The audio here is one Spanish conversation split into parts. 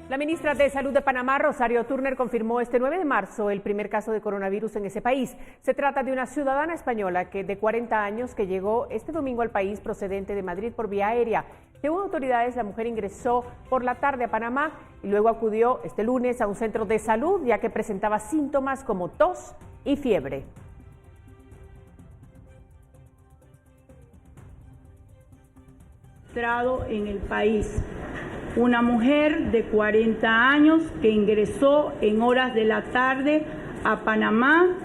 La ministra de Salud de Panamá, Rosario Turner, confirmó este 9 de marzo el primer caso de coronavirus en ese país. Se trata de una ciudadana española de 40 años que llegó este domingo al país procedente de Madrid por vía aérea. Según autoridades, la mujer ingresó por la tarde a Panamá y luego acudió este lunes a un centro de salud ya que presentaba síntomas como tos y fiebre. En el país. Una mujer de 40 años que ingresó en horas de la tarde a Panamá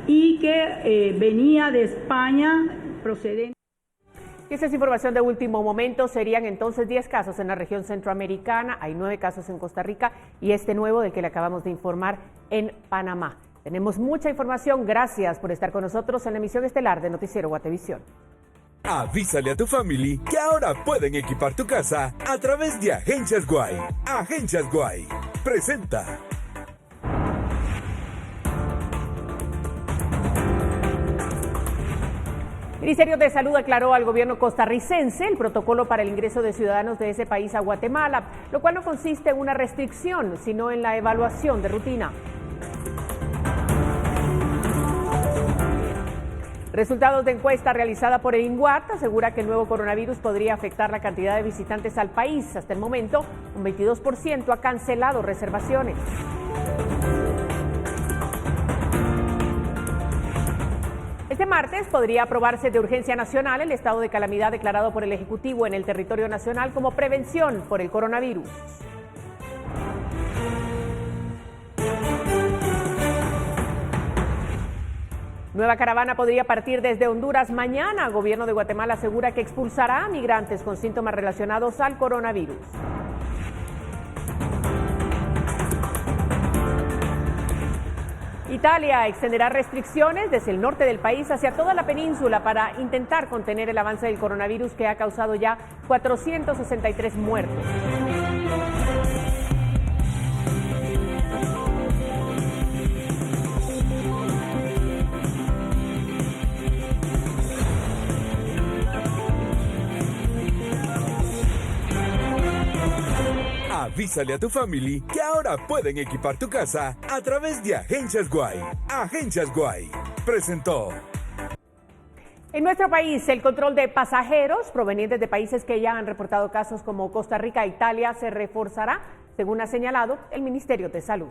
y que venía de España procedente. Y esta es información de último momento. Serían entonces 10 casos en la región centroamericana, hay 9 casos en Costa Rica y este nuevo del que le acabamos de informar en Panamá. Tenemos mucha información. Gracias por estar con nosotros en la emisión estelar de Noticiero Guatevisión. Avísale a tu family que ahora pueden equipar tu casa a través de Agencias Guay. Agencias Guay presenta. El Ministerio de Salud aclaró al gobierno costarricense el protocolo para el ingreso de ciudadanos de ese país a Guatemala, lo cual no consiste en una restricción, sino en la evaluación de rutina. Resultados de encuesta realizada por el INGUAT asegura que el nuevo coronavirus podría afectar la cantidad de visitantes al país. Hasta el momento, un 22% ha cancelado reservaciones. Este martes podría aprobarse de urgencia nacional el estado de calamidad declarado por el Ejecutivo en el territorio nacional como prevención por el coronavirus. Nueva caravana podría partir desde Honduras mañana. El gobierno de Guatemala asegura que expulsará a migrantes con síntomas relacionados al coronavirus. Italia extenderá restricciones desde el norte del país hacia toda la península para intentar contener el avance del coronavirus que ha causado ya 463 muertos. Avísale a tu family que ahora pueden equipar tu casa a través de Agencias Guay. Agencias Guay presentó. En nuestro país, el control de pasajeros provenientes de países que ya han reportado casos como Costa Rica e Italia se reforzará, según ha señalado el Ministerio de Salud.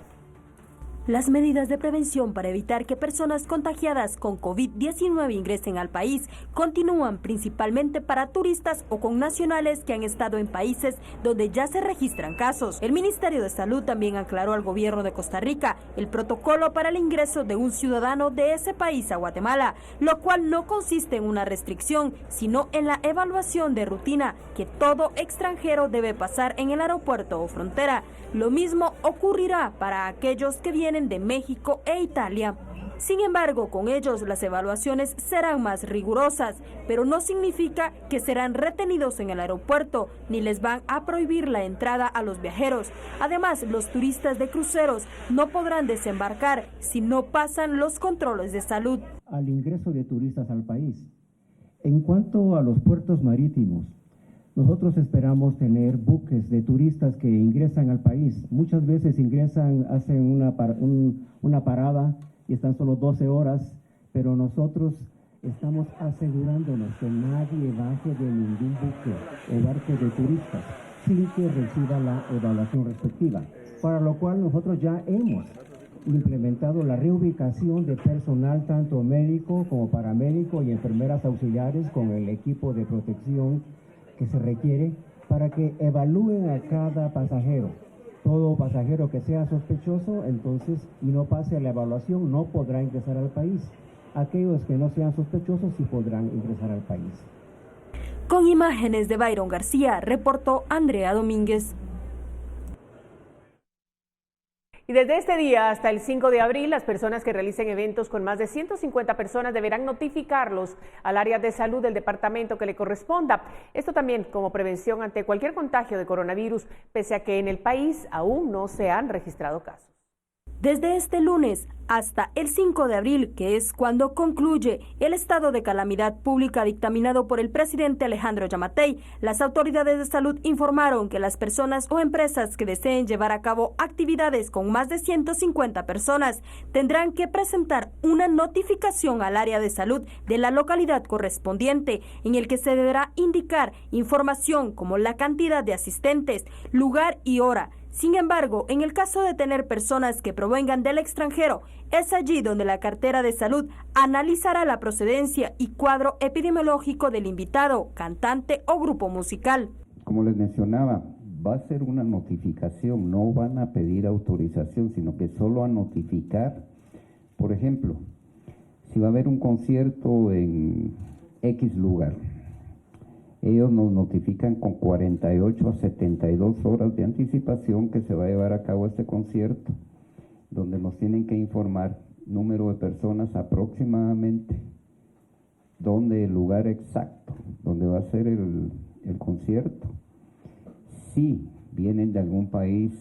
Las medidas de prevención para evitar que personas contagiadas con COVID-19 ingresen al país continúan principalmente para turistas o connacionales que han estado en países donde ya se registran casos. El Ministerio de Salud también aclaró al gobierno de Costa Rica el protocolo para el ingreso de un ciudadano de ese país a Guatemala, lo cual no consiste en una restricción, sino en la evaluación de rutina que todo extranjero debe pasar en el aeropuerto o frontera. Lo mismo ocurrirá para aquellos que vienen de México e Italia. Sin embargo, con ellos las evaluaciones serán más rigurosas, pero no significa que serán retenidos en el aeropuerto, ni les van a prohibir la entrada a los viajeros. Además, los turistas de cruceros no podrán desembarcar si no pasan los controles de salud. Al ingreso de turistas al país. En cuanto a los puertos marítimos, nosotros esperamos tener buques de turistas que ingresan al país. Muchas veces ingresan, hacen una parada y están solo 12 horas, pero nosotros estamos asegurándonos que nadie baje de ningún buque o barco de turistas sin que reciba la evaluación respectiva, para lo cual nosotros ya hemos implementado la reubicación de personal tanto médico como paramédico y enfermeras auxiliares con el equipo de protección que se requiere para que evalúen a cada pasajero. Todo pasajero que sea sospechoso, entonces, y no pase la evaluación, no podrá ingresar al país. Aquellos que no sean sospechosos sí podrán ingresar al país. Con imágenes de Byron García, reportó Andrea Domínguez. Y desde este día hasta el 5 de abril, las personas que realicen eventos con más de 150 personas deberán notificarlos al área de salud del departamento que le corresponda. Esto también como prevención ante cualquier contagio de coronavirus, pese a que en el país aún no se han registrado casos. Desde este lunes hasta el 5 de abril, que es cuando concluye el estado de calamidad pública dictaminado por el presidente Alejandro Yamatei, las autoridades de salud informaron que las personas o empresas que deseen llevar a cabo actividades con más de 150 personas tendrán que presentar una notificación al área de salud de la localidad correspondiente, en el que se deberá indicar información como la cantidad de asistentes, lugar y hora. Sin embargo, en el caso de tener personas que provengan del extranjero, es allí donde la cartera de salud analizará la procedencia y cuadro epidemiológico del invitado, cantante o grupo musical. Como les mencionaba, va a ser una notificación, no van a pedir autorización, sino que solo a notificar. Por ejemplo, si va a haber un concierto en X lugar, ellos nos notifican con 48 a 72 horas de anticipación que se va a llevar a cabo este concierto, donde nos tienen que informar número de personas aproximadamente, dónde el lugar exacto, donde va a ser el concierto. Si vienen de algún país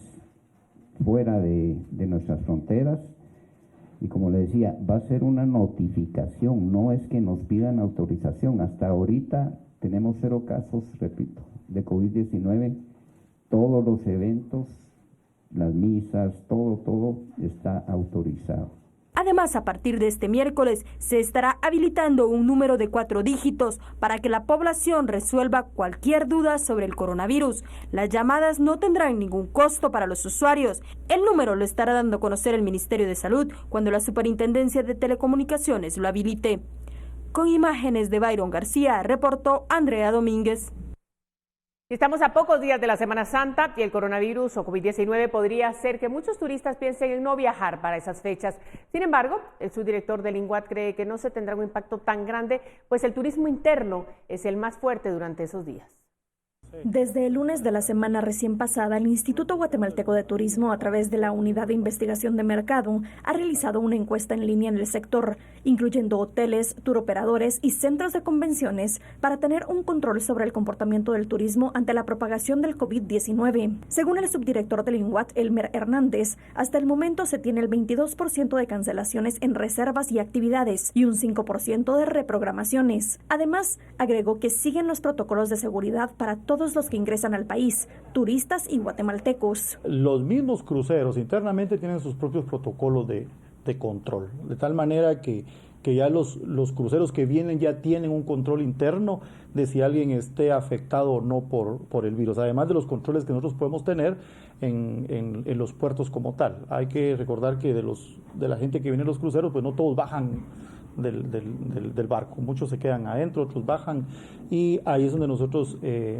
fuera de nuestras fronteras, y como le decía, va a ser una notificación, no es que nos pidan autorización. Hasta ahorita tenemos 0 casos, repito, de COVID-19. Todos los eventos, las misas, todo está autorizado. Además, a partir de este miércoles, se estará habilitando un número de 4 dígitos para que la población resuelva cualquier duda sobre el coronavirus. Las llamadas no tendrán ningún costo para los usuarios. El número lo estará dando a conocer el Ministerio de Salud cuando la Superintendencia de Telecomunicaciones lo habilite. Con imágenes de Byron García, reportó Andrea Domínguez. Estamos a pocos días de la Semana Santa y el coronavirus o COVID-19 podría hacer que muchos turistas piensen en no viajar para esas fechas. Sin embargo, el subdirector del INGUAT cree que no se tendrá un impacto tan grande, pues el turismo interno es el más fuerte durante esos días. Desde el lunes de la semana recién pasada, el Instituto Guatemalteco de Turismo, a través de la Unidad de Investigación de Mercado, ha realizado una encuesta en línea en el sector, incluyendo hoteles, turoperadores y centros de convenciones, para tener un control sobre el comportamiento del turismo ante la propagación del COVID-19. Según el subdirector del INGUAT, Elmer Hernández, hasta el momento se tiene el 22% de cancelaciones en reservas y actividades y un 5% de reprogramaciones. Además, agregó que siguen los protocolos de seguridad para todos los que ingresan al país, turistas y guatemaltecos. Los mismos cruceros internamente tienen sus propios protocolos de control, de tal manera que ya los cruceros que vienen ya tienen un control interno de si alguien esté afectado o no por el virus, además de los controles que nosotros podemos tener en los puertos como tal. Hay que recordar que de la gente que viene en los cruceros, pues no todos bajan del barco, muchos se quedan adentro, otros bajan, y ahí es donde nosotros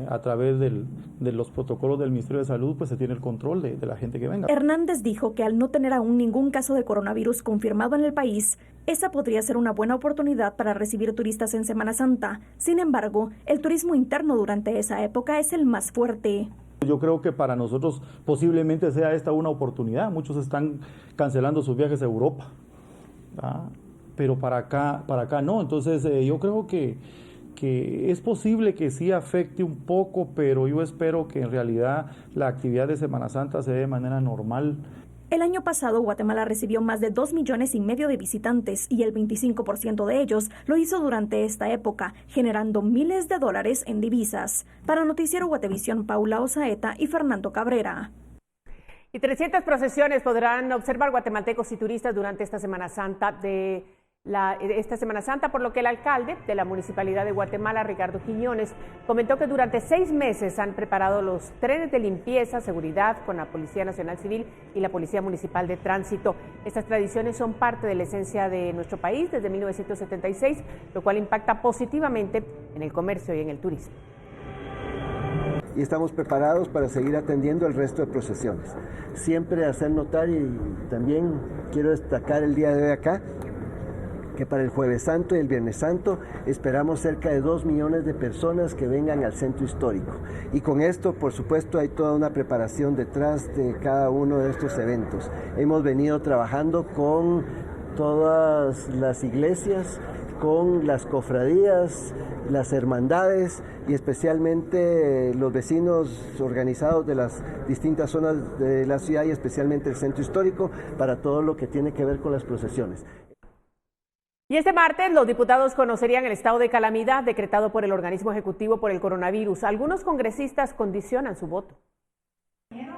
a través de los protocolos del Ministerio de Salud pues se tiene el control de la gente que venga. Hernández dijo que al no tener aún ningún caso de coronavirus confirmado en el país, esa podría ser una buena oportunidad para recibir turistas en Semana Santa. Sin embargo, el turismo interno durante esa época es el más fuerte. Yo creo que para nosotros posiblemente sea esta una oportunidad. Muchos están cancelando sus viajes a Europa, ¿verdad? Pero para acá no. Entonces yo creo que es posible que sí afecte un poco, pero yo espero que en realidad la actividad de Semana Santa se dé de manera normal. El año pasado, Guatemala recibió más de 2,5 millones de visitantes y el 25% de ellos lo hizo durante esta época, generando miles de dólares en divisas. Para Noticiero Guatevisión, Paula Osaeta y Fernando Cabrera. Y 300 procesiones podrán observar guatemaltecos y turistas durante esta Semana Santa por lo que el alcalde de la Municipalidad de Guatemala, Ricardo Quiñones, comentó que durante 6 meses han preparado los trenes de limpieza, seguridad con la Policía Nacional Civil y la Policía Municipal de Tránsito. Estas tradiciones son parte de la esencia de nuestro país desde 1976, lo cual impacta positivamente en el comercio y en el turismo. Y estamos preparados para seguir atendiendo el resto de procesiones. Siempre hacer notar, y también quiero destacar el día de hoy acá, que para el Jueves Santo y el Viernes Santo esperamos cerca de 2 millones de personas que vengan al centro histórico. Y con esto, por supuesto, hay toda una preparación detrás de cada uno de estos eventos. Hemos venido trabajando con todas las iglesias con las cofradías, las hermandades y especialmente los vecinos organizados de las distintas zonas de la ciudad y especialmente el centro histórico para todo lo que tiene que ver con las procesiones. Y este martes los diputados conocerían el estado de calamidad decretado por el organismo ejecutivo por el coronavirus. Algunos congresistas condicionan su voto.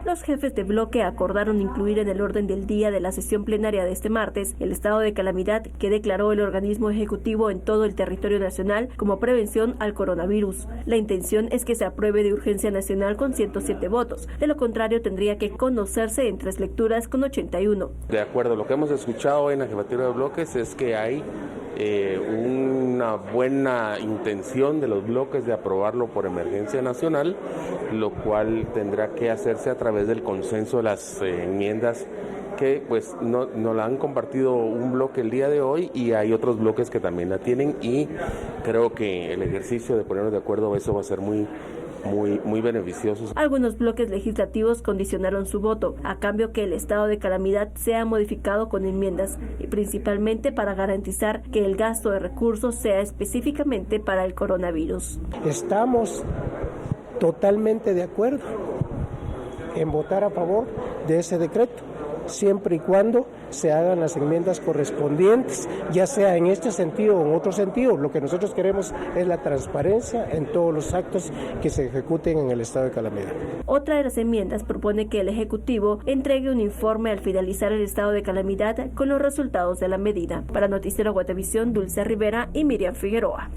Los jefes de bloque acordaron incluir en el orden del día de la sesión plenaria de este martes el estado de calamidad que declaró el organismo ejecutivo en todo el territorio nacional como prevención al coronavirus. La intención es que se apruebe de urgencia nacional con 107 votos. De lo contrario, tendría que conocerse en 3 lecturas con 81. De acuerdo, lo que hemos escuchado hoy en la jefatura de bloques es que hay una buena intención de los bloques de aprobarlo por emergencia nacional, lo cual tendrá que hacerse a través del consenso de las enmiendas que pues no la han compartido un bloque el día de hoy y hay otros bloques que también la tienen y creo que el ejercicio de ponernos de acuerdo eso va a ser muy beneficiosos. Algunos bloques legislativos condicionaron su voto a cambio que el estado de calamidad sea modificado con enmiendas y principalmente para garantizar que el gasto de recursos sea específicamente para el coronavirus. Estamos totalmente de acuerdo en votar a favor de ese decreto, siempre y cuando se hagan las enmiendas correspondientes, ya sea en este sentido o en otro sentido. Lo que nosotros queremos es la transparencia en todos los actos que se ejecuten en el estado de calamidad. Otra de las enmiendas propone que el Ejecutivo entregue un informe al finalizar el estado de calamidad con los resultados de la medida. Para Noticiero Guatevisión, Dulce Rivera y Miriam Figueroa.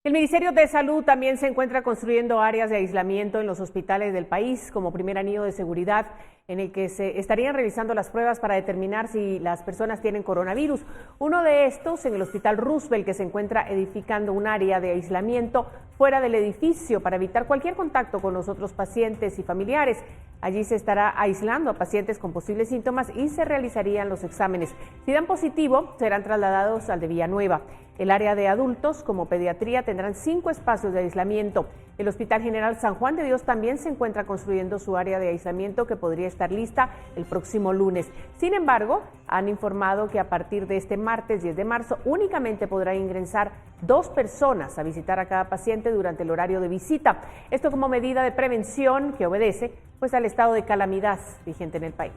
El Ministerio de Salud también se encuentra construyendo áreas de aislamiento en los hospitales del país como primer anillo de seguridad en el que se estarían realizando las pruebas para determinar si las personas tienen coronavirus. Uno de estos en el Hospital Roosevelt, que se encuentra edificando un área de aislamiento fuera del edificio para evitar cualquier contacto con los otros pacientes y familiares. Allí se estará aislando a pacientes con posibles síntomas y se realizarían los exámenes. Si dan positivo, serán trasladados al de Villanueva. El área de adultos, como pediatría, tendrán 5 espacios de aislamiento. El Hospital General San Juan de Dios también se encuentra construyendo su área de aislamiento que podría estar lista el próximo lunes. Sin embargo, han informado que a partir de este martes 10 de marzo únicamente podrán ingresar 2 personas a visitar a cada paciente durante el horario de visita. Esto como medida de prevención que obedece pues al estado de calamidad vigente en el país.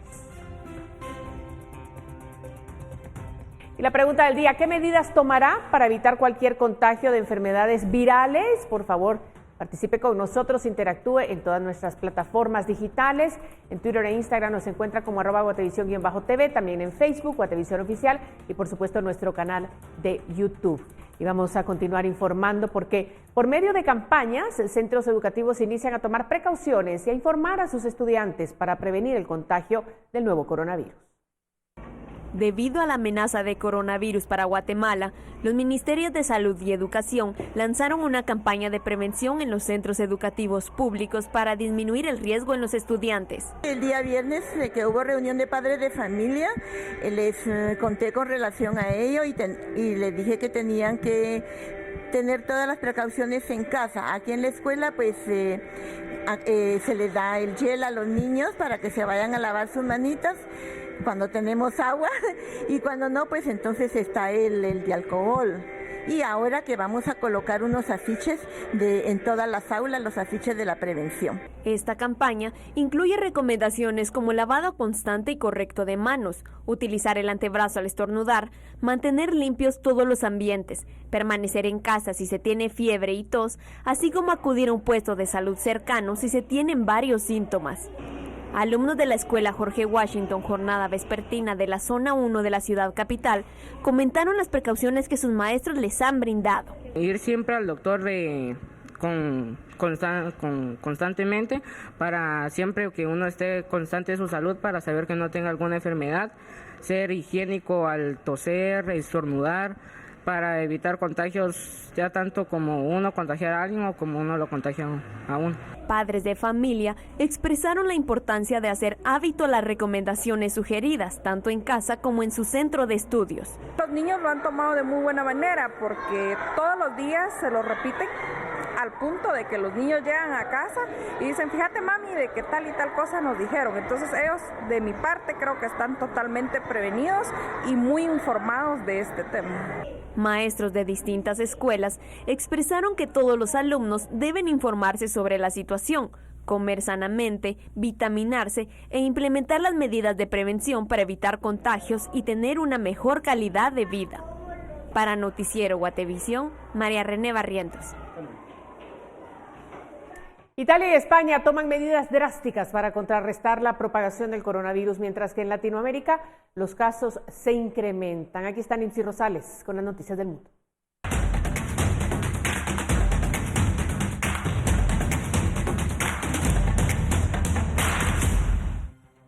Y la pregunta del día, ¿qué medidas tomará para evitar cualquier contagio de enfermedades virales? Por favor, participe con nosotros, interactúe en todas nuestras plataformas digitales. En Twitter e Instagram nos encuentra como @guatevisión_TV, también en Facebook, Guatevisión Oficial y por supuesto en nuestro canal de YouTube. Y vamos a continuar informando porque por medio de campañas, centros educativos inician a tomar precauciones y a informar a sus estudiantes para prevenir el contagio del nuevo coronavirus. Debido a la amenaza de coronavirus para Guatemala, los Ministerios de Salud y Educación lanzaron una campaña de prevención en los centros educativos públicos para disminuir el riesgo en los estudiantes. El día viernes que hubo reunión de padres de familia, les conté con relación a ello y les dije que tenían que tener todas las precauciones en casa. Aquí en la escuela pues se les da el gel a los niños para que se vayan a lavar sus manitas cuando tenemos agua y cuando no pues entonces está el de alcohol. Y ahora que vamos a colocar unos afiches en todas las aulas, los afiches de la prevención. Esta campaña incluye recomendaciones como lavado constante y correcto de manos, utilizar el antebrazo al estornudar, mantener limpios todos los ambientes, permanecer en casa si se tiene fiebre y tos, así como acudir a un puesto de salud cercano si se tienen varios síntomas. Alumnos de la escuela Jorge Washington, jornada vespertina de la zona 1 de la ciudad capital, comentaron las precauciones que sus maestros les han brindado. Ir siempre al doctor constantemente para siempre que uno esté constante de su salud para saber que no tenga alguna enfermedad, ser higiénico al toser, estornudar, para evitar contagios, ya tanto como uno contagiar a alguien o como uno lo contagia a uno. Padres de familia expresaron la importancia de hacer hábito las recomendaciones sugeridas, tanto en casa como en su centro de estudios. Los niños lo han tomado de muy buena manera porque todos los días se lo repiten al punto de que los niños llegan a casa y dicen, fíjate mami, de que tal y tal cosa nos dijeron. Entonces ellos, de mi parte, creo que están totalmente prevenidos y muy informados de este tema. Maestros de distintas escuelas expresaron que todos los alumnos deben informarse sobre la situación, comer sanamente, vitaminarse e implementar las medidas de prevención para evitar contagios y tener una mejor calidad de vida. Para Noticiero Guatevisión, María René Barrientos. Italia y España toman medidas drásticas para contrarrestar la propagación del coronavirus, mientras que en Latinoamérica los casos se incrementan. Aquí está Nimsi Rosales con las noticias del mundo.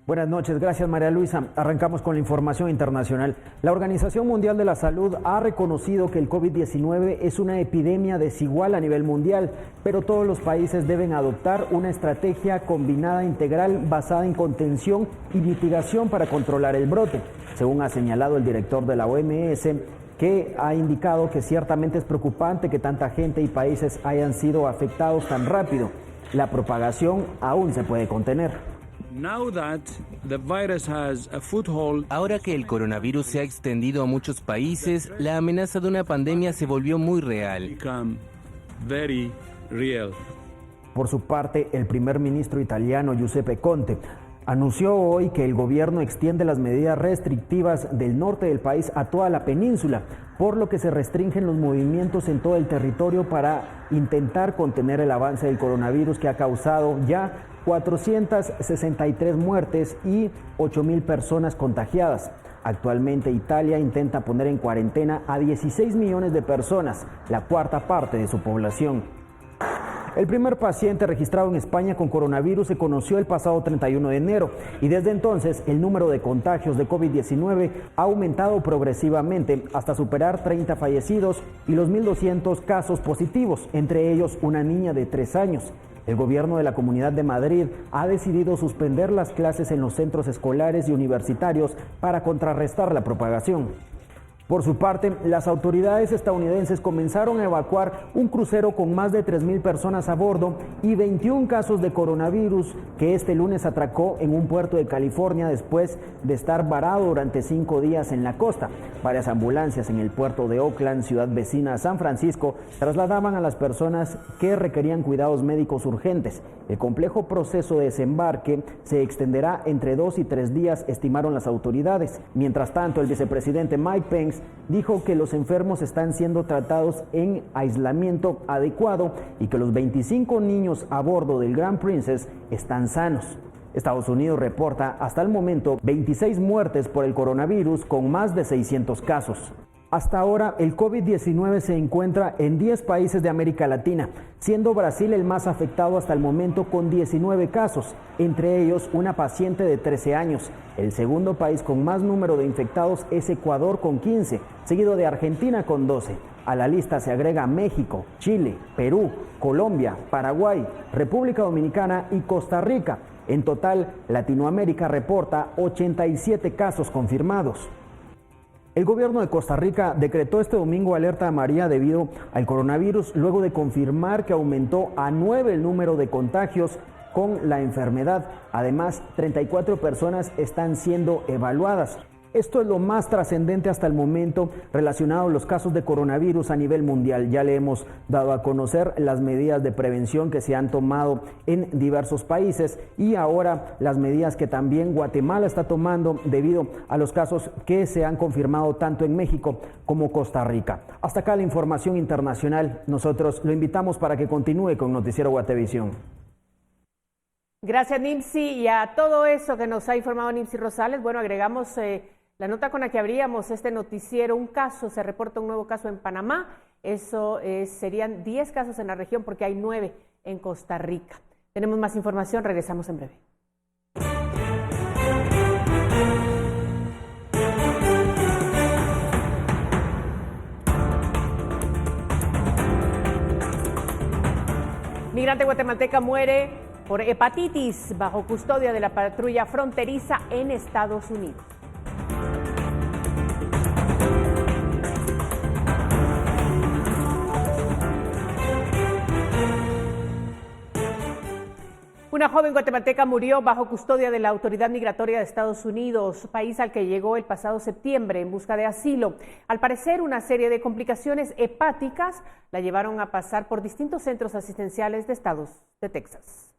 Buenas noches, gracias María Luisa. Arrancamos con la información internacional. La Organización Mundial de la Salud ha reconocido que el COVID-19 es una epidemia desigual a nivel mundial, pero todos los países deben adoptar una estrategia combinada integral basada en contención y mitigación para controlar el brote, según ha señalado el director de la OMS, que ha indicado que ciertamente es preocupante que tanta gente y países hayan sido afectados tan rápido. La propagación aún se puede contener. Ahora que el coronavirus se ha extendido a muchos países, la amenaza de una pandemia se volvió muy real. Por su parte, el primer ministro italiano Giuseppe Conte anunció hoy que el gobierno extiende las medidas restrictivas del norte del país a toda la península, por lo que se restringen los movimientos en todo el territorio para intentar contener el avance del coronavirus, que ha causado ya 463 muertes y 8.000 personas contagiadas. Actualmente Italia intenta poner en cuarentena a 16 millones de personas, la cuarta parte de su población. El primer paciente registrado en España con coronavirus se conoció el pasado 31 de enero y desde entonces el número de contagios de COVID-19 ha aumentado progresivamente hasta superar 30 fallecidos y los 1.200 casos positivos, entre ellos una niña de 3 años. El gobierno de la Comunidad de Madrid ha decidido suspender las clases en los centros escolares y universitarios para contrarrestar la propagación. Por su parte, las autoridades estadounidenses comenzaron a evacuar un crucero con más de 3.000 personas a bordo y 21 casos de coronavirus que este lunes atracó en un puerto de California después de estar varado durante 5 días en la costa. Varias ambulancias en el puerto de Oakland, ciudad vecina a San Francisco, trasladaban a las personas que requerían cuidados médicos urgentes. El complejo proceso de desembarque se extenderá entre 2 y 3 días, estimaron las autoridades. Mientras tanto, el vicepresidente Mike Pence dijo que los enfermos están siendo tratados en aislamiento adecuado y que los 25 niños a bordo del Grand Princess están sanos. Estados Unidos reporta hasta el momento 26 muertes por el coronavirus con más de 600 casos. Hasta ahora, el COVID-19 se encuentra en 10 países de América Latina, siendo Brasil el más afectado hasta el momento con 19 casos, entre ellos una paciente de 13 años. El segundo país con más número de infectados es Ecuador con 15, seguido de Argentina con 12. A la lista se agrega México, Chile, Perú, Colombia, Paraguay, República Dominicana y Costa Rica. En total, Latinoamérica reporta 87 casos confirmados. El gobierno de Costa Rica decretó este domingo alerta amarilla debido al coronavirus, luego de confirmar que aumentó a 9 el número de contagios con la enfermedad. Además, 34 personas están siendo evaluadas. Esto es lo más trascendente hasta el momento relacionado a los casos de coronavirus a nivel mundial. Ya le hemos dado a conocer las medidas de prevención que se han tomado en diversos países y ahora las medidas que también Guatemala está tomando debido a los casos que se han confirmado tanto en México como Costa Rica. Hasta acá la información internacional. Nosotros lo invitamos para que continúe con Noticiero Guatevisión. Gracias, Nimsi. Y a todo eso que nos ha informado Nimsi Rosales, bueno, agregamos la nota con la que abríamos este noticiero. Se reporta un nuevo caso en Panamá. Eso serían 10 casos en la región porque hay 9 en Costa Rica. Tenemos más información, regresamos en breve. Migrante guatemalteca muere por hepatitis bajo custodia de la patrulla fronteriza en Estados Unidos. Una joven guatemalteca murió bajo custodia de la Autoridad Migratoria de Estados Unidos, país al que llegó el pasado septiembre en busca de asilo. Al parecer, una serie de complicaciones hepáticas la llevaron a pasar por distintos centros asistenciales de estados de Texas.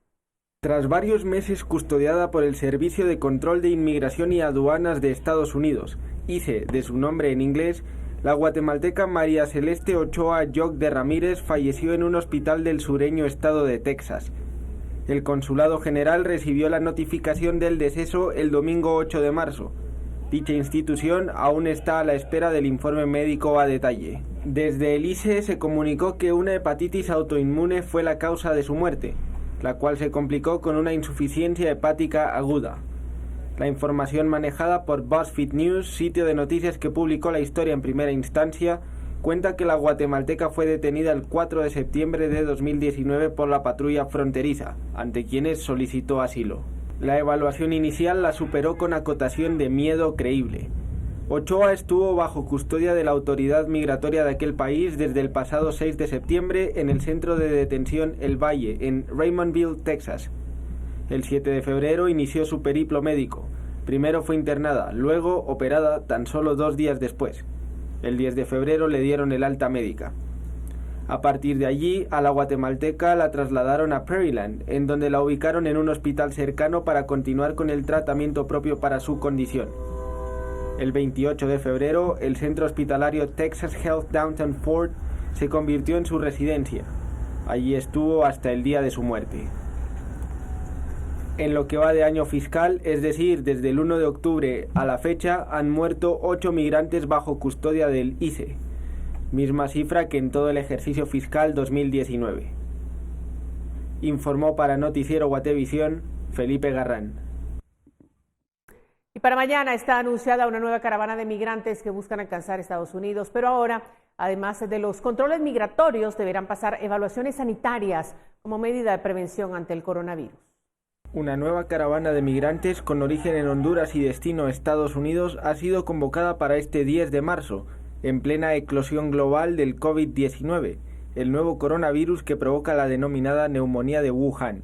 Tras varios meses custodiada por el Servicio de Control de Inmigración y Aduanas de Estados Unidos, ICE de su nombre en inglés, la guatemalteca María Celeste Ochoa Yoc de Ramírez falleció en un hospital del sureño estado de Texas. El Consulado General recibió la notificación del deceso el domingo 8 de marzo. Dicha institución aún está a la espera del informe médico a detalle. Desde el ICE se comunicó que una hepatitis autoinmune fue la causa de su muerte, la cual se complicó con una insuficiencia hepática aguda. La información manejada por BuzzFeed News, sitio de noticias que publicó la historia en primera instancia, cuenta que la guatemalteca fue detenida el 4 de septiembre de 2019 por la patrulla fronteriza, ante quienes solicitó asilo. La evaluación inicial la superó con acotación de miedo creíble. Ochoa estuvo bajo custodia de la autoridad migratoria de aquel país desde el pasado 6 de septiembre en el centro de detención El Valle, en Raymondville, Texas. El 7 de febrero inició su periplo médico. Primero fue internada, luego operada tan solo 2 días después. El 10 de febrero le dieron el alta médica. A partir de allí, a la guatemalteca la trasladaron a Prairieland, en donde la ubicaron en un hospital cercano para continuar con el tratamiento propio para su condición. El 28 de febrero, el centro hospitalario Texas Health Downtown Fort se convirtió en su residencia. Allí estuvo hasta el día de su muerte. En lo que va de año fiscal, es decir, desde el 1 de octubre a la fecha, han muerto 8 migrantes bajo custodia del ICE, misma cifra que en todo el ejercicio fiscal 2019. Informó para Noticiero Guatevisión, Felipe Garrán. Y para mañana está anunciada una nueva caravana de migrantes que buscan alcanzar Estados Unidos, pero ahora, además de los controles migratorios, deberán pasar evaluaciones sanitarias como medida de prevención ante el coronavirus. Una nueva caravana de migrantes con origen en Honduras y destino a Estados Unidos ha sido convocada para este 10 de marzo, en plena eclosión global del COVID-19, el nuevo coronavirus que provoca la denominada neumonía de Wuhan.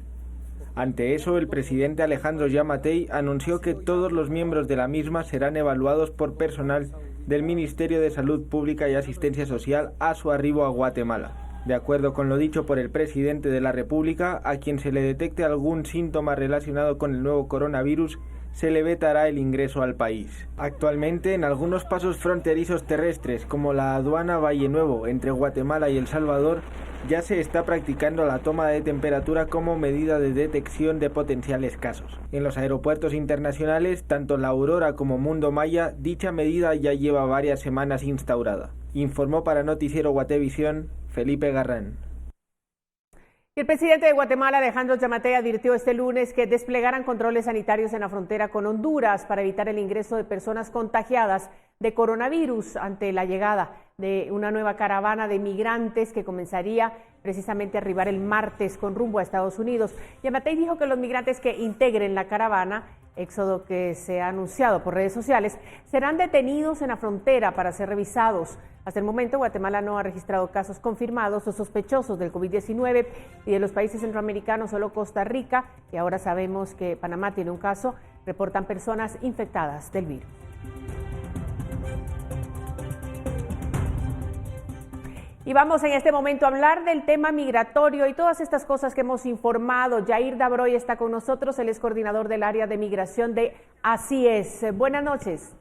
Ante eso, el presidente Alejandro Yamatei anunció que todos los miembros de la misma serán evaluados por personal del Ministerio de Salud Pública y Asistencia Social a su arribo a Guatemala. De acuerdo con lo dicho por el presidente de la República, a quien se le detecte algún síntoma relacionado con el nuevo coronavirus, se le vetará el ingreso al país. Actualmente, en algunos pasos fronterizos terrestres, como la aduana Valle Nuevo entre Guatemala y El Salvador, ya se está practicando la toma de temperatura como medida de detección de potenciales casos. En los aeropuertos internacionales, tanto La Aurora como Mundo Maya, dicha medida ya lleva varias semanas instaurada. Informó para Noticiero Guatevisión, Felipe Garrán. El presidente de Guatemala, Alejandro Yamatei, advirtió este lunes que desplegaran controles sanitarios en la frontera con Honduras para evitar el ingreso de personas contagiadas de coronavirus ante la llegada de una nueva caravana de migrantes que comenzaría precisamente a arribar el martes con rumbo a Estados Unidos. Yamatei dijo que los migrantes que integren la caravana, éxodo que se ha anunciado por redes sociales, serán detenidos en la frontera para ser revisados. Hasta el momento, Guatemala no ha registrado casos confirmados o sospechosos del COVID-19 y de los países centroamericanos solo Costa Rica, y ahora sabemos que Panamá tiene un caso, reportan personas infectadas del virus. Y vamos en este momento a hablar del tema migratorio y todas estas cosas que hemos informado. Yair Dabroy está con nosotros, él es coordinador del área de migración de Así Es. Buenas noches.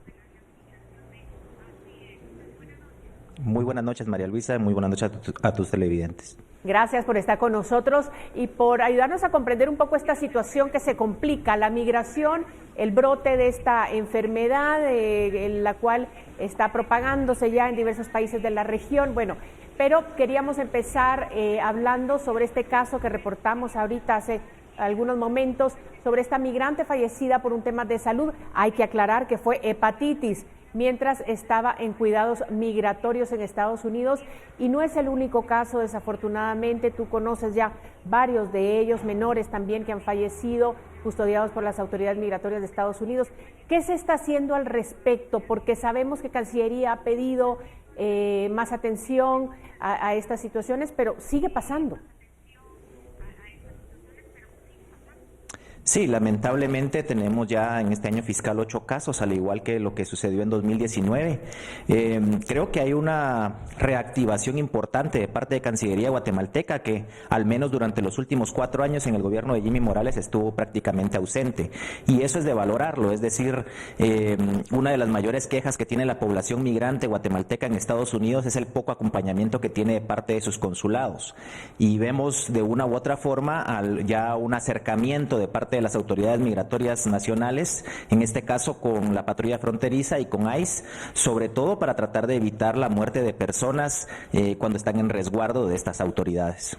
Muy buenas noches, María Luisa, muy buenas noches a tus televidentes. Gracias por estar con nosotros y por ayudarnos a comprender un poco esta situación que se complica, la migración, el brote de esta enfermedad, en la cual está propagándose ya en diversos países de la región. Bueno, pero queríamos empezar hablando sobre este caso que reportamos ahorita hace algunos momentos, sobre esta migrante fallecida por un tema de salud. Hay que aclarar que fue hepatitis mientras estaba en cuidados migratorios en Estados Unidos, y no es el único caso, desafortunadamente. Tú conoces ya varios de ellos, menores también que han fallecido custodiados por las autoridades migratorias de Estados Unidos. ¿Qué se está haciendo al respecto? Porque sabemos que Cancillería ha pedido más atención a estas situaciones, pero sigue pasando. Sí, lamentablemente tenemos ya en este año fiscal 8 casos, al igual que lo que sucedió en 2019. Creo que hay una reactivación importante de parte de Cancillería guatemalteca que al menos durante los últimos 4 años en el gobierno de Jimmy Morales estuvo prácticamente ausente. Y eso es de valorarlo, es decir, una de las mayores quejas que tiene la población migrante guatemalteca en Estados Unidos es el poco acompañamiento que tiene de parte de sus consulados. Y vemos de una u otra forma ya un acercamiento de parte de las autoridades migratorias nacionales, en este caso con la patrulla fronteriza y con ICE, sobre todo para tratar de evitar la muerte de personas cuando están en resguardo de estas autoridades.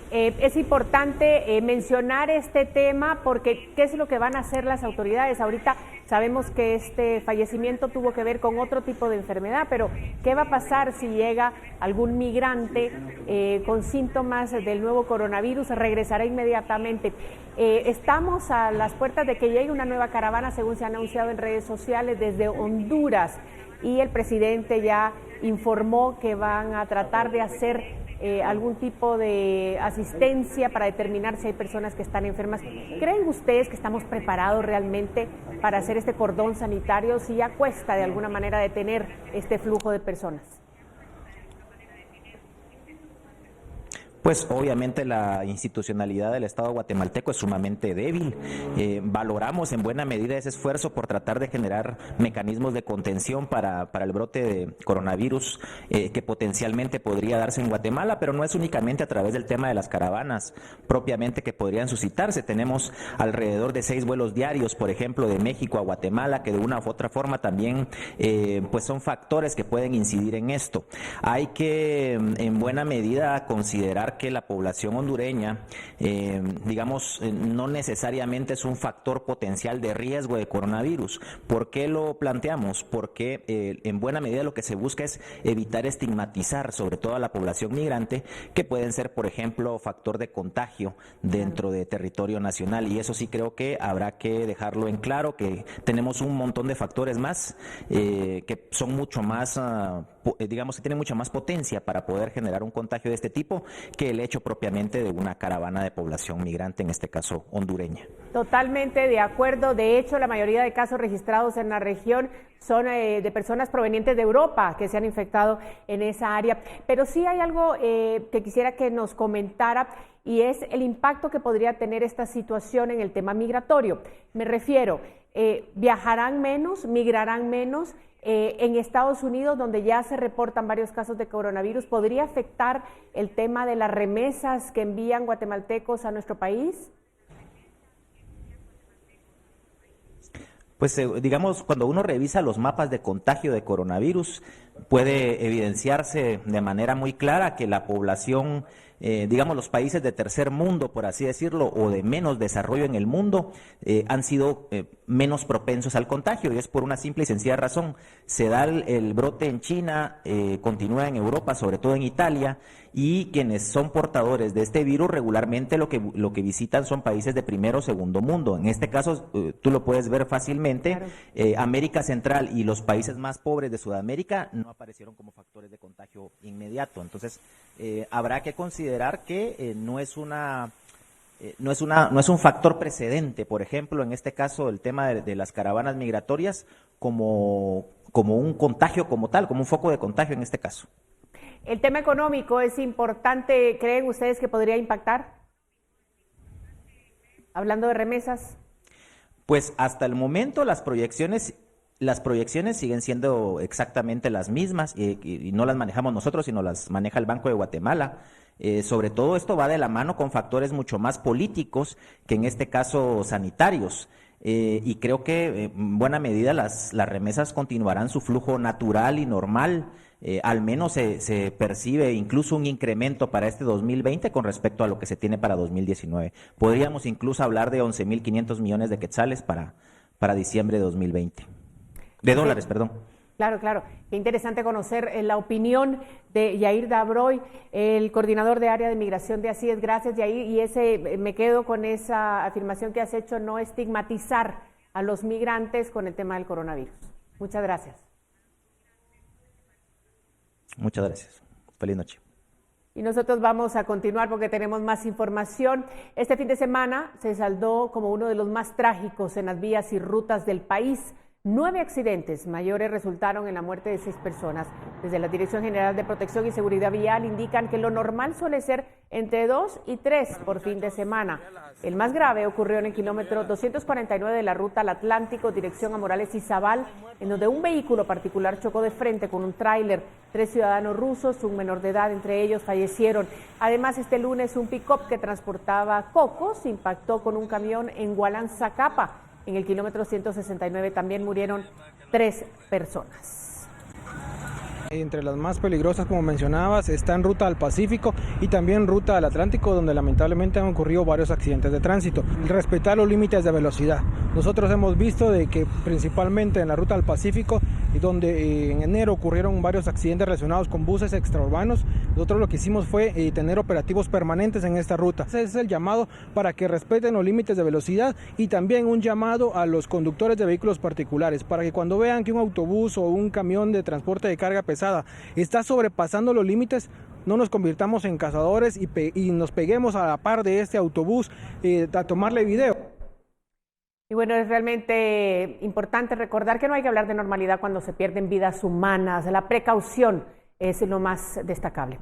Es importante mencionar este tema porque ¿qué es lo que van a hacer las autoridades? Ahorita sabemos que este fallecimiento tuvo que ver con otro tipo de enfermedad, pero ¿qué va a pasar si llega algún migrante con síntomas del nuevo coronavirus? ¿Regresará inmediatamente? Estamos a las puertas de que llegue una nueva caravana, según se ha anunciado en redes sociales, desde Honduras, y el presidente ya informó que van a tratar de hacer algún tipo de asistencia para determinar si hay personas que están enfermas. ¿Creen ustedes que estamos preparados realmente para hacer este cordón sanitario si ya cuesta de alguna manera detener este flujo de personas? Pues obviamente la institucionalidad del Estado guatemalteco es sumamente débil. Valoramos en buena medida ese esfuerzo por tratar de generar mecanismos de contención para el brote de coronavirus que potencialmente podría darse en Guatemala, pero no es únicamente a través del tema de las caravanas propiamente que podrían suscitarse. Tenemos alrededor de 6 vuelos diarios, por ejemplo, de México a Guatemala, que de una u otra forma también pues son factores que pueden incidir en esto. Hay que en buena medida considerar que la población hondureña, no necesariamente es un factor potencial de riesgo de coronavirus. ¿Por qué lo planteamos? Porque en buena medida lo que se busca es evitar estigmatizar sobre todo a la población migrante, que pueden ser, por ejemplo, factor de contagio dentro de territorio nacional. Y eso sí creo que habrá que dejarlo en claro, que tenemos un montón de factores más que son mucho más, que tienen mucha más potencia para poder generar un contagio de este tipo que el hecho propiamente de una caravana de población migrante, en este caso hondureña. Totalmente de acuerdo. De hecho, la mayoría de casos registrados en la región son de personas provenientes de Europa que se han infectado en esa área. Pero sí hay algo que quisiera que nos comentara, y es el impacto que podría tener esta situación en el tema migratorio. Me refiero, ¿viajarán menos, migrarán menos? En Estados Unidos, donde ya se reportan varios casos de coronavirus, ¿podría afectar el tema de las remesas que envían guatemaltecos a nuestro país? Pues cuando uno revisa los mapas de contagio de coronavirus, puede evidenciarse de manera muy clara que la población, los países de tercer mundo, por así decirlo, o de menos desarrollo en el mundo, han sido menos propensos al contagio, y es por una simple y sencilla razón. Se da el brote en China, continúa en Europa, sobre todo en Italia, y quienes son portadores de este virus regularmente lo que visitan son países de primer o segundo mundo. En este caso, tú lo puedes ver fácilmente, claro. América Central y los países más pobres de Sudamérica no aparecieron como factores de contagio inmediato. Entonces, habrá que considerar que no es un factor precedente, por ejemplo, en este caso el tema de las caravanas migratorias como un contagio como tal, como un foco de contagio en este caso. El tema económico es importante, ¿creen ustedes que podría impactar? Hablando de remesas. Pues hasta el momento las proyecciones siguen siendo exactamente las mismas y no las manejamos nosotros, sino las maneja el Banco de Guatemala. Sobre todo esto va de la mano con factores mucho más políticos que en este caso sanitarios. Y creo que en buena medida las remesas continuarán su flujo natural y normal. Al menos se percibe incluso un incremento para este 2020 con respecto a lo que se tiene para 2019. Podríamos incluso hablar de 11.500 millones de quetzales para diciembre de 2020. De dólares, perdón. Claro, claro. Qué interesante conocer la opinión de Yair Dabroy, el coordinador de área de migración de Así es. Gracias, Yair. Y me quedo con esa afirmación que has hecho, no estigmatizar a los migrantes con el tema del coronavirus. Muchas gracias. Muchas gracias. Feliz noche. Y nosotros vamos a continuar porque tenemos más información. Este fin de semana se saldó como uno de los más trágicos en las vías y rutas del país. 9 accidentes mayores resultaron en la muerte de 6 personas. Desde la Dirección General de Protección y Seguridad Vial indican que lo normal suele ser entre 2 y 3 por fin de semana. El más grave ocurrió en el kilómetro 249 de la ruta al Atlántico, dirección a Morales y Zabal, en donde un vehículo particular chocó de frente con un tráiler. 3 ciudadanos rusos, un menor de edad entre ellos, fallecieron. Además, este lunes un pick-up que transportaba cocos impactó con un camión en Gualán-Zacapa. En el kilómetro 169 también murieron 3 personas. Entre las más peligrosas, como mencionabas, están ruta al Pacífico y también ruta al Atlántico, donde lamentablemente han ocurrido varios accidentes de tránsito. Respetar los límites de velocidad. Nosotros hemos visto de que principalmente en la ruta al Pacífico, donde en enero ocurrieron varios accidentes relacionados con buses extraurbanos, nosotros lo que hicimos fue tener operativos permanentes en esta ruta. Ese es el llamado para que respeten los límites de velocidad y también un llamado a los conductores de vehículos particulares para que cuando vean que un autobús o un camión de transporte de carga pesada está sobrepasando los límites, no nos convirtamos en cazadores y nos peguemos a la par de este autobús a tomarle video. Y bueno, es realmente importante recordar que no hay que hablar de normalidad cuando se pierden vidas humanas. La precaución es lo más destacable.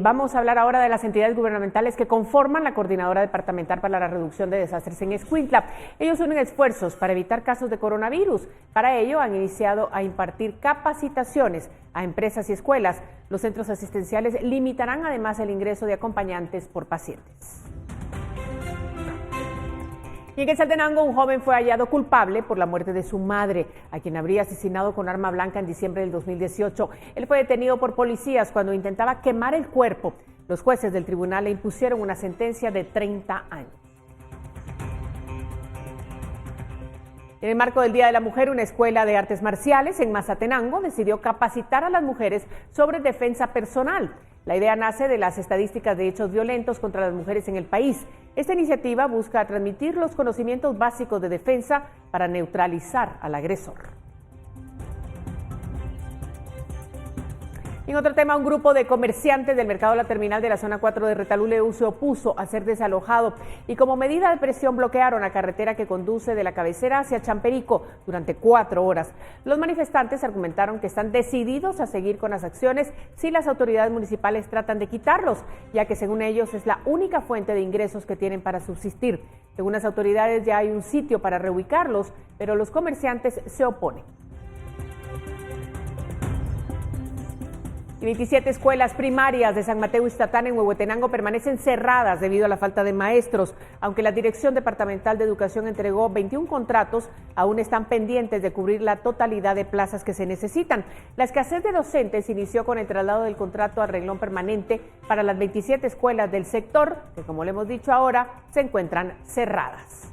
Vamos a hablar ahora de las entidades gubernamentales que conforman la Coordinadora Departamental para la Reducción de Desastres en Escuintla. Ellos unen esfuerzos para evitar casos de coronavirus. Para ello han iniciado a impartir capacitaciones a empresas y escuelas. Los centros asistenciales limitarán además el ingreso de acompañantes por pacientes. Y en Quetzaltenango, un joven fue hallado culpable por la muerte de su madre, a quien habría asesinado con arma blanca en diciembre del 2018. Él fue detenido por policías cuando intentaba quemar el cuerpo. Los jueces del tribunal le impusieron una sentencia de 30 años. En el marco del Día de la Mujer, una escuela de artes marciales en Mazatenango decidió capacitar a las mujeres sobre defensa personal. La idea nace de las estadísticas de hechos violentos contra las mujeres en el país. Esta iniciativa busca transmitir los conocimientos básicos de defensa para neutralizar al agresor. En otro tema, un grupo de comerciantes del mercado de la terminal de la zona 4 de Retaluleu se opuso a ser desalojado y como medida de presión bloquearon la carretera que conduce de la cabecera hacia Champerico durante 4 horas. Los manifestantes argumentaron que están decididos a seguir con las acciones si las autoridades municipales tratan de quitarlos, ya que según ellos es la única fuente de ingresos que tienen para subsistir. Según las autoridades ya hay un sitio para reubicarlos, pero los comerciantes se oponen. 27 escuelas primarias de San Mateo Ixtatán en Huehuetenango permanecen cerradas debido a la falta de maestros. Aunque la Dirección Departamental de Educación entregó 21 contratos, aún están pendientes de cubrir la totalidad de plazas que se necesitan. La escasez de docentes inició con el traslado del contrato a renglón permanente para las 27 escuelas del sector, que como le hemos dicho ahora, se encuentran cerradas.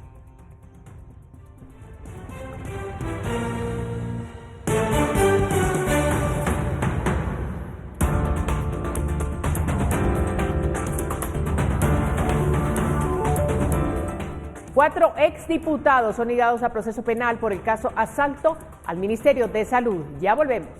Cuatro exdiputados son ligados a proceso penal por el caso asalto al Ministerio de Salud. Ya volvemos.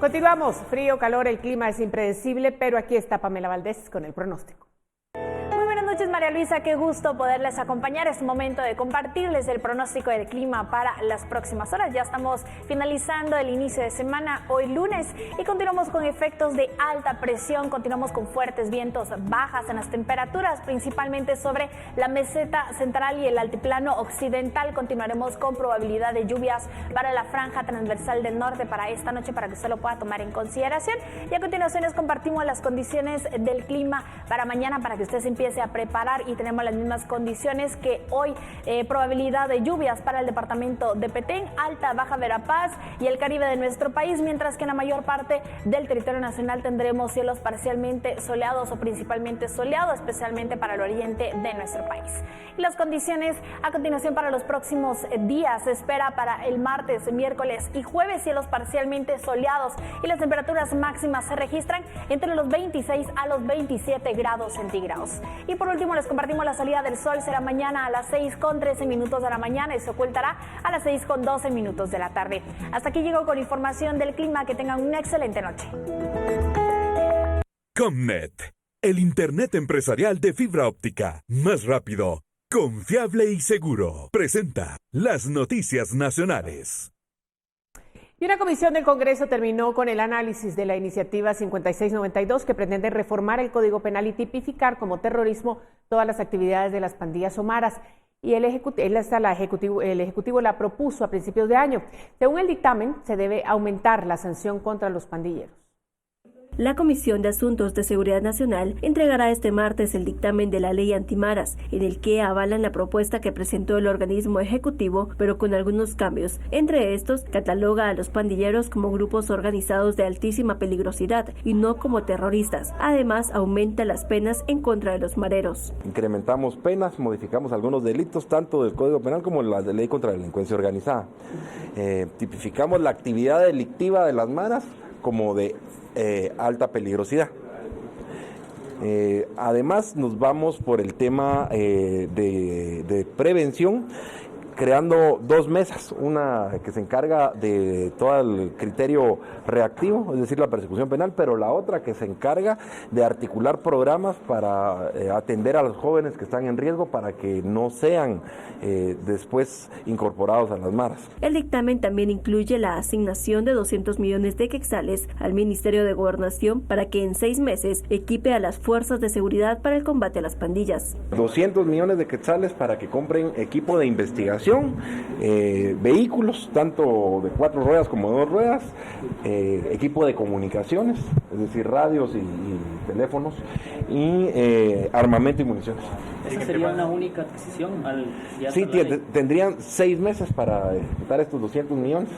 Continuamos. Frío, calor, el clima es impredecible, pero aquí está Pamela Valdés con el pronóstico. Buenas noches, María Luisa, qué gusto poderles acompañar. Es momento de compartirles el pronóstico del clima para las próximas horas. Ya estamos finalizando el inicio de semana hoy lunes y continuamos con efectos de alta presión, continuamos con fuertes vientos, bajas en las temperaturas, principalmente sobre la meseta central y el altiplano occidental. Continuaremos con probabilidad de lluvias para la franja transversal del norte para esta noche, para que usted lo pueda tomar en consideración. Y a continuación les compartimos las condiciones del clima para mañana, para que usted se empiece a preparar, y tenemos las mismas condiciones que hoy. Probabilidad de lluvias para el departamento de Petén, Alta, Baja Verapaz y el Caribe de nuestro país, mientras que en la mayor parte del territorio nacional tendremos cielos parcialmente soleados o principalmente soleados, especialmente para el oriente de nuestro país. Y las condiciones a continuación para los próximos días: se espera para el martes, miércoles y jueves cielos parcialmente soleados y las temperaturas máximas se registran entre los 26 a los 27 grados centígrados. Y por último, les compartimos la salida del sol. Será mañana a las 6:13 de la mañana y se ocultará a las 6:12 de la tarde. Hasta aquí llego con información del clima. Que tengan una excelente noche. Comnet, el internet empresarial de fibra óptica, más rápido, confiable y seguro. Presenta las noticias nacionales. Y una comisión del Congreso terminó con el análisis de la iniciativa 5692 que pretende reformar el Código Penal y tipificar como terrorismo todas las actividades de las pandillas o maras. Y el Ejecutivo la propuso a principios de año. Según el dictamen, se debe aumentar la sanción contra los pandilleros. La Comisión de Asuntos de Seguridad Nacional entregará este martes el dictamen de la ley antimaras, en el que avalan la propuesta que presentó el organismo ejecutivo, pero con algunos cambios. Entre estos, cataloga a los pandilleros como grupos organizados de altísima peligrosidad y no como terroristas. Además, aumenta las penas en contra de los mareros. Incrementamos penas, modificamos algunos delitos, tanto del Código Penal como la ley contra la delincuencia organizada. Tipificamos la actividad delictiva de las maras como de alta peligrosidad. Además nos vamos por el tema de prevención, creando dos mesas, una que se encarga de todo el criterio reactivo, es decir, la persecución penal, pero la otra que se encarga de articular programas para atender a los jóvenes que están en riesgo para que no sean después incorporados a las maras. El dictamen también incluye la asignación de 200 millones de quetzales al Ministerio de Gobernación para que en 6 meses equipe a las fuerzas de seguridad para el combate a las pandillas. 200 millones de quetzales para que compren equipo de investigación, vehículos, tanto de 4 ruedas como de 2 ruedas, equipo de comunicaciones, es decir, radios y teléfonos, y armamento y municiones. ¿Esa sería una única adquisición? Sí, tendrían 6 meses para ejecutar estos 200 millones,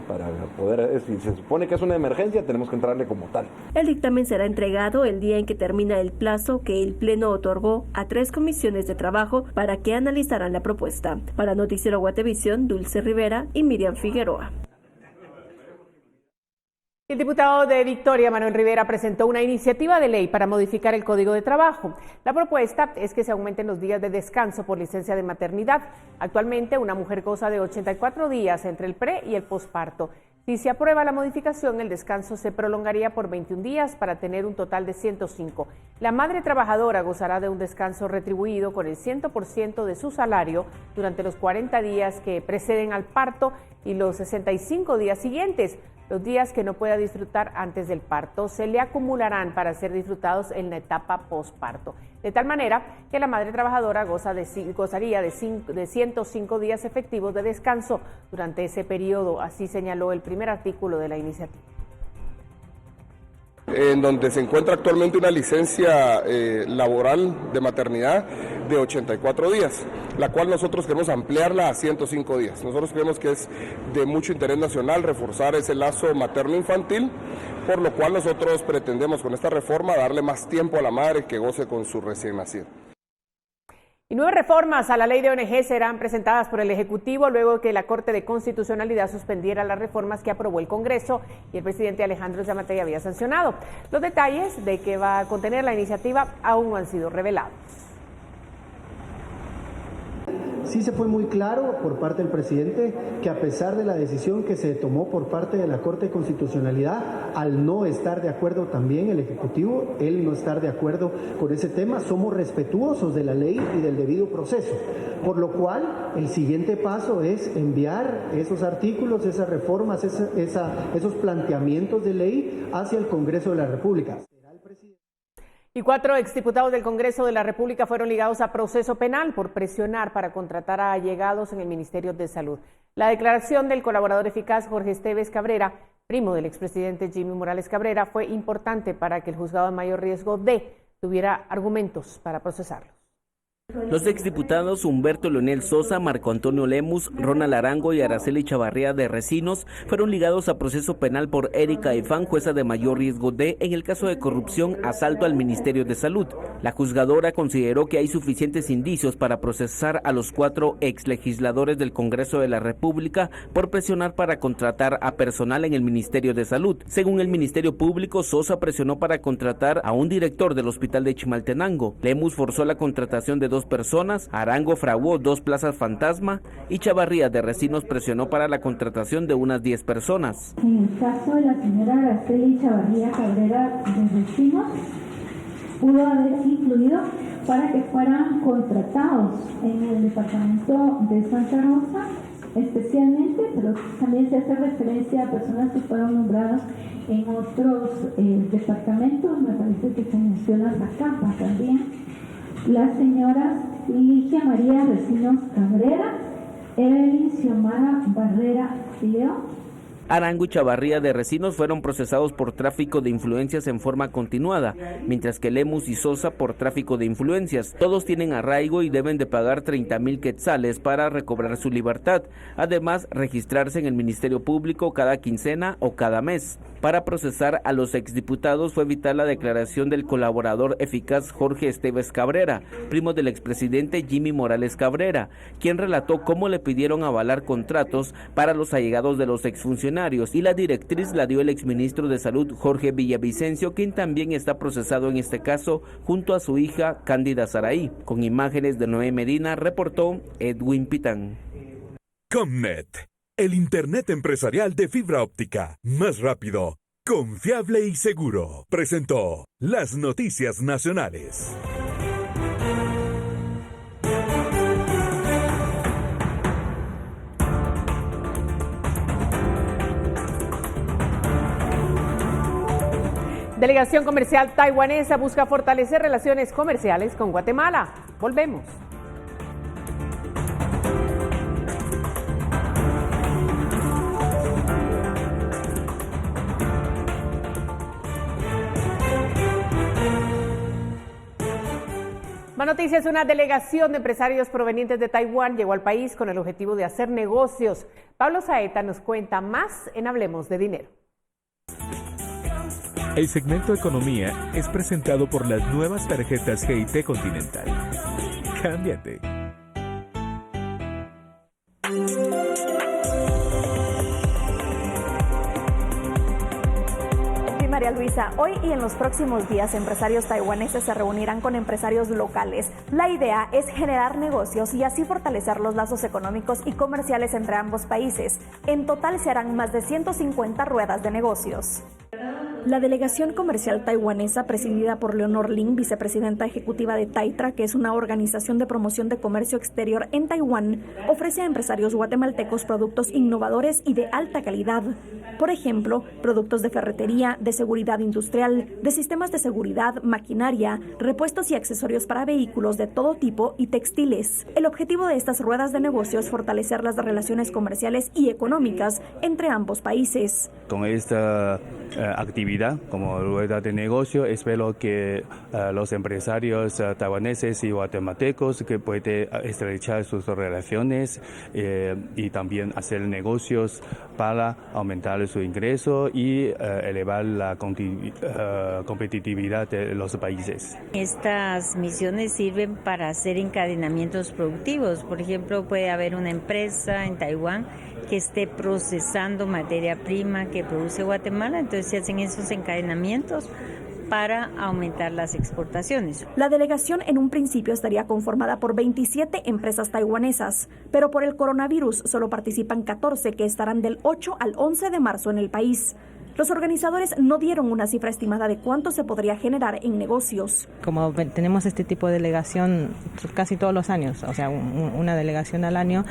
para poder, si se supone que es una emergencia, tenemos que entrarle como tal. El dictamen será entregado el día en que termina el plazo que el Pleno otorgó a 3 comisiones de trabajo para que analizaran la propuesta. Para Noticiero Guatevisión, Dulce Rivera y Miriam Figueroa. El diputado de Victoria, Manuel Rivera, presentó una iniciativa de ley para modificar el Código de Trabajo. La propuesta es que se aumenten los días de descanso por licencia de maternidad. Actualmente, una mujer goza de 84 días entre el pre y el posparto. Si se aprueba la modificación, el descanso se prolongaría por 21 días para tener un total de 105. La madre trabajadora gozará de un descanso retribuido con el 100% de su salario durante los 40 días que preceden al parto y los 65 días siguientes. Los días que no pueda disfrutar antes del parto se le acumularán para ser disfrutados en la etapa posparto. De tal manera que la madre trabajadora gozaría de 105 días efectivos de descanso durante ese periodo, así señaló el primer artículo de la iniciativa. En donde se encuentra actualmente una licencia laboral de maternidad de 84 días, la cual nosotros queremos ampliarla a 105 días. Nosotros creemos que es de mucho interés nacional reforzar ese lazo materno-infantil, por lo cual nosotros pretendemos con esta reforma darle más tiempo a la madre que goce con su recién nacido. Y 9 reformas a la ley de ONG serán presentadas por el Ejecutivo luego que la Corte de Constitucionalidad suspendiera las reformas que aprobó el Congreso y el presidente Alejandro Yamatei había sancionado. Los detalles de qué va a contener la iniciativa aún no han sido revelados. Sí se fue muy claro por parte del presidente que a pesar de la decisión que se tomó por parte de la Corte de Constitucionalidad, al no estar de acuerdo también el Ejecutivo, él no estar de acuerdo con ese tema, somos respetuosos de la ley y del debido proceso. Por lo cual, el siguiente paso es enviar esos artículos, esas reformas, esos planteamientos de ley hacia el Congreso de la República. Y 4 exdiputados del Congreso de la República fueron ligados a proceso penal por presionar para contratar a allegados en el Ministerio de Salud. La declaración del colaborador eficaz Jorge Esteves Cabrera, primo del expresidente Jimmy Morales Cabrera, fue importante para que el juzgado de mayor riesgo D tuviera argumentos para procesarlos. Los exdiputados Humberto Leonel Sosa, Marco Antonio Lemus, Ronald Arango y Araceli Chavarría de Recinos fueron ligados a proceso penal por Erika Ifán, jueza de mayor riesgo en el caso de corrupción, asalto al Ministerio de Salud. La juzgadora consideró que hay suficientes indicios para procesar a los 4 exlegisladores del Congreso de la República por presionar para contratar a personal en el Ministerio de Salud. Según el Ministerio Público, Sosa presionó para contratar a un director del Hospital de Chimaltenango. Lemus forzó la contratación de 2 personas, Arango fraguó 2 plazas fantasma y Chavarría de Recinos presionó para la contratación de unas 10 personas. En el caso de la señora Araceli Chavarría Cabrera de Recinos, pudo haber incluido para que fueran contratados en el departamento de Santa Rosa, especialmente, pero también se hace referencia a personas que fueron nombradas en otros departamentos, me parece que se menciona Zacapa también. Las señoras Ligia María Recinos Cabrera, Evelyn Xiomara Barrera Leo. Arango y Chavarría de Recinos fueron procesados por tráfico de influencias en forma continuada, mientras que Lemus y Sosa por tráfico de influencias. Todos tienen arraigo y deben de pagar 30,000 quetzales para recobrar su libertad. Además, registrarse en el Ministerio Público cada quincena o cada mes. Para procesar a los exdiputados fue vital la declaración del colaborador eficaz Jorge Esteves Cabrera, primo del expresidente Jimmy Morales Cabrera, quien relató cómo le pidieron avalar contratos para los allegados de los exfuncionarios, y la directriz la dio el exministro de Salud Jorge Villavicencio, quien también está procesado en este caso junto a su hija Cándida Saraí. Con imágenes de Noé Medina, reportó Edwin Pitán. Comnet, el internet empresarial de fibra óptica, más rápido, confiable y seguro, presentó las noticias nacionales. Delegación comercial taiwanesa busca fortalecer relaciones comerciales con Guatemala. Volvemos. Más noticias, una delegación de empresarios provenientes de Taiwán llegó al país con el objetivo de hacer negocios. Pablo Saeta nos cuenta más en Hablemos de Dinero. El segmento Economía es presentado por las nuevas tarjetas GIT Continental. Cámbiate. María Luisa, hoy y en los próximos días empresarios taiwaneses se reunirán con empresarios locales. La idea es generar negocios y así fortalecer los lazos económicos y comerciales entre ambos países. En total se harán más de 150 ruedas de negocios. La delegación comercial taiwanesa, presidida por Leonor Lin, vicepresidenta ejecutiva de Taitra, que es una organización de promoción de comercio exterior en Taiwán, ofrece a empresarios guatemaltecos productos innovadores y de alta calidad. Por ejemplo, productos de ferretería, de seguridad industrial, de sistemas de seguridad, maquinaria, repuestos y accesorios para vehículos de todo tipo y textiles. El objetivo de estas ruedas de negocio es fortalecer las relaciones comerciales y económicas entre ambos países. Con esta actividad como rueda de negocio, espero que los empresarios taiwaneses y guatemaltecos que pueden estrechar sus relaciones y también hacer negocios para aumentar su ingreso y elevar la competitividad de los países. Estas misiones sirven para hacer encadenamientos productivos. Por ejemplo, puede haber una empresa en Taiwán que esté procesando materia prima que produce Guatemala, entonces se hacen esos encadenamientos para aumentar las exportaciones. La delegación en un principio estaría conformada por 27 empresas taiwanesas, pero por el coronavirus solo participan 14 que estarán del 8 al 11 de marzo en el país. Los organizadores no dieron una cifra estimada de cuánto se podría generar en negocios. Como tenemos este tipo de delegación casi todos los años, o sea, una delegación al año,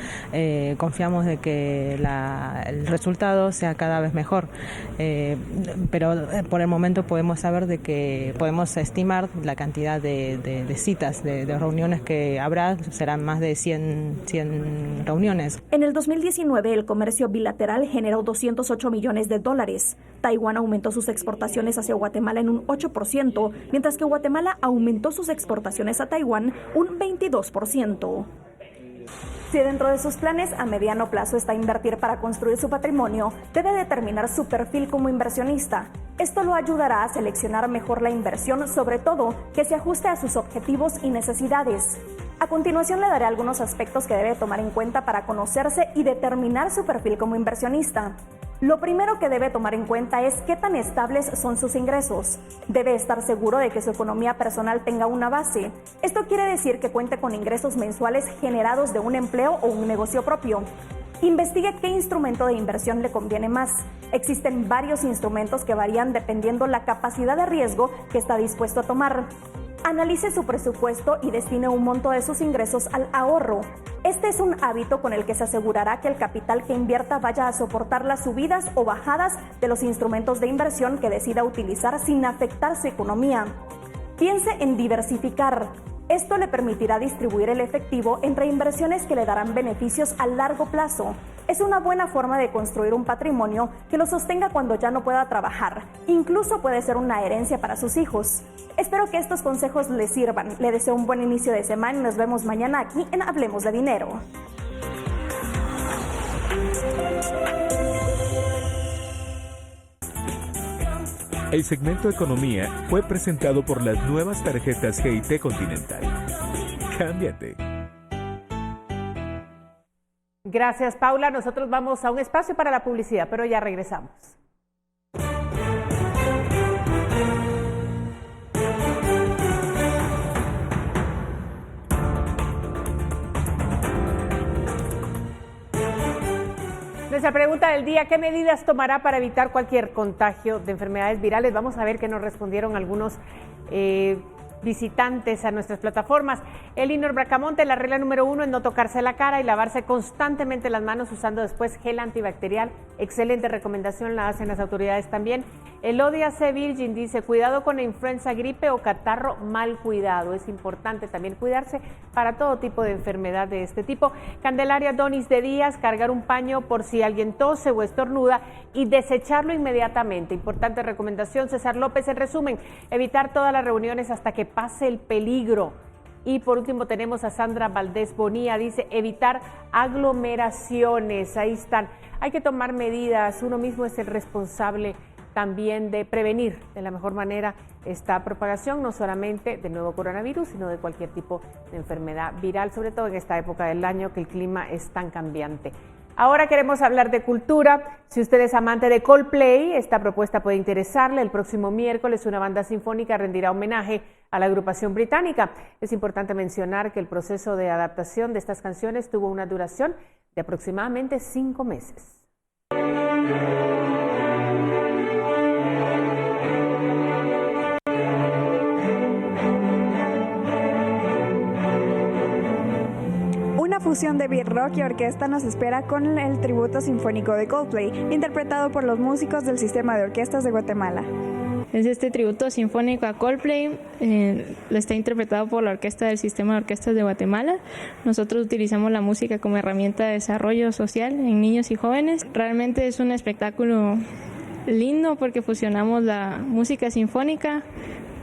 confiamos de que el resultado sea cada vez mejor. Pero por el momento podemos saber de que podemos estimar la cantidad de citas, de reuniones que habrá, serán más de 100 reuniones. En el 2019 el comercio bilateral generó $208 millones. Taiwán aumentó sus exportaciones hacia Guatemala en un 8%, mientras que Guatemala aumentó sus exportaciones a Taiwán un 22%. Si dentro de sus planes a mediano plazo está invertir para construir su patrimonio, debe determinar su perfil como inversionista. Esto lo ayudará a seleccionar mejor la inversión, sobre todo que se ajuste a sus objetivos y necesidades. A continuación le daré algunos aspectos que debe tomar en cuenta para conocerse y determinar su perfil como inversionista. Lo primero que debe tomar en cuenta es qué tan estables son sus ingresos. Debe estar seguro de que su economía personal tenga una base. Esto quiere decir que cuente con ingresos mensuales generados de un empleo o un negocio propio. Investigue qué instrumento de inversión le conviene más. Existen varios instrumentos que varían dependiendo la capacidad de riesgo que está dispuesto a tomar. Analice su presupuesto y destine un monto de sus ingresos al ahorro. Este es un hábito con el que se asegurará que el capital que invierta vaya a soportar las subidas o bajadas de los instrumentos de inversión que decida utilizar sin afectar su economía. Piense en diversificar. Esto le permitirá distribuir el efectivo entre inversiones que le darán beneficios a largo plazo. Es una buena forma de construir un patrimonio que lo sostenga cuando ya no pueda trabajar. Incluso puede ser una herencia para sus hijos. Espero que estos consejos le sirvan. Le deseo un buen inicio de semana y nos vemos mañana aquí en Hablemos de Dinero. El segmento Economía fue presentado por las nuevas tarjetas GIT Continental. Cámbiate. Gracias, Paula. Nosotros vamos a un espacio para la publicidad, pero ya regresamos. Nuestra pregunta del día: ¿qué medidas tomará para evitar cualquier contagio de enfermedades virales? Vamos a ver qué nos respondieron algunos visitantes a nuestras plataformas. Elinor Bracamonte: la regla número 1 es no tocarse la cara y lavarse constantemente las manos usando después gel antibacterial. Excelente recomendación, la hacen las autoridades también. Elodia C. Virgin dice: cuidado con la influenza, gripe o catarro mal cuidado. Es importante también cuidarse para todo tipo de enfermedad de este tipo. Candelaria Donis de Díaz: cargar un paño por si alguien tose o estornuda y desecharlo inmediatamente. Importante recomendación. César López: en resumen, evitar todas las reuniones hasta que pase el peligro. Y por último tenemos a Sandra Valdés Bonilla, dice: evitar aglomeraciones. Ahí están. Hay que tomar medidas, uno mismo es el responsable también de prevenir de la mejor manera esta propagación, no solamente del nuevo coronavirus, sino de cualquier tipo de enfermedad viral, sobre todo en esta época del año que el clima es tan cambiante. Ahora queremos hablar de cultura. Si usted es amante de Coldplay, esta propuesta puede interesarle. El próximo miércoles una banda sinfónica rendirá homenaje a la agrupación británica. Es importante mencionar que el proceso de adaptación de estas canciones tuvo una duración de aproximadamente 5 meses. Una fusión de beat rock y orquesta nos espera con el tributo sinfónico de Coldplay, interpretado por los músicos del Sistema de Orquestas de Guatemala. Este tributo sinfónico a Coldplay lo está interpretado por la Orquesta del Sistema de Orquestas de Guatemala. Nosotros utilizamos la música como herramienta de desarrollo social en niños y jóvenes. Realmente es un espectáculo lindo porque fusionamos la música sinfónica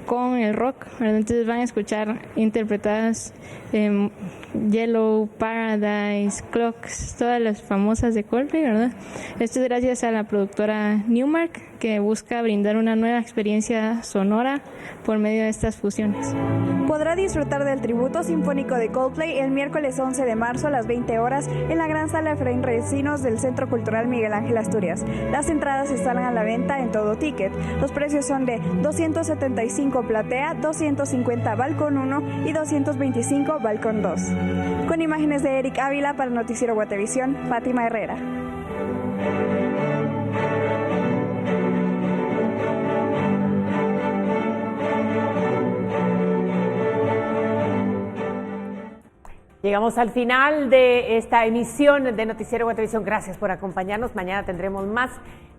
con el rock, ¿verdad? Entonces van a escuchar interpretadas Yellow, Paradise, Clocks, todas las famosas de Coldplay, ¿verdad? Esto es gracias a la productora Newmark, que busca brindar una nueva experiencia sonora por medio de estas fusiones. Podrá disfrutar del tributo sinfónico de Coldplay el miércoles 11 de marzo a las 20 horas en la Gran Sala Efraín Recinos del Centro Cultural Miguel Ángel Asturias. Las entradas están a la venta en Todo Ticket. Los precios son de 275 platea, 250 balcón 1 y 225 balcón 2. Con imágenes de Eric Ávila para Noticiero Guatevisión, Fátima Herrera. Llegamos al final de esta emisión de Noticiero Guatevisión. Gracias por acompañarnos. Mañana tendremos más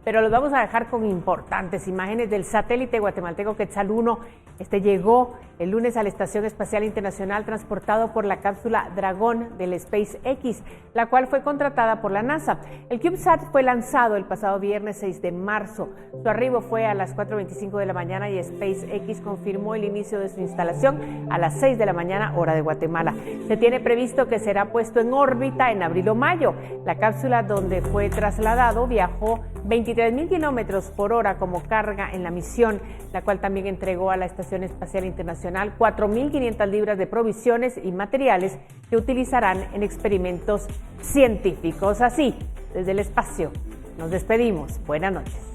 pero los vamos a dejar con importantes imágenes del satélite guatemalteco Quetzal 1. Este llegó el lunes a la Estación Espacial Internacional transportado por la cápsula Dragón del SpaceX, la cual fue contratada por la NASA. El CubeSat fue lanzado el pasado viernes 6 de marzo. Su arribo fue a las 4:25 de la mañana y SpaceX confirmó el inicio de su instalación a las 6 de la mañana, hora de Guatemala. Se tiene previsto que será puesto en órbita en abril o mayo. La cápsula donde fue trasladado viajó 23.000 kilómetros por hora como carga en la misión, la cual también entregó a la Estación Espacial Internacional 4.500 libras de provisiones y materiales que utilizarán en experimentos científicos. Así, desde el espacio, nos despedimos. Buenas noches.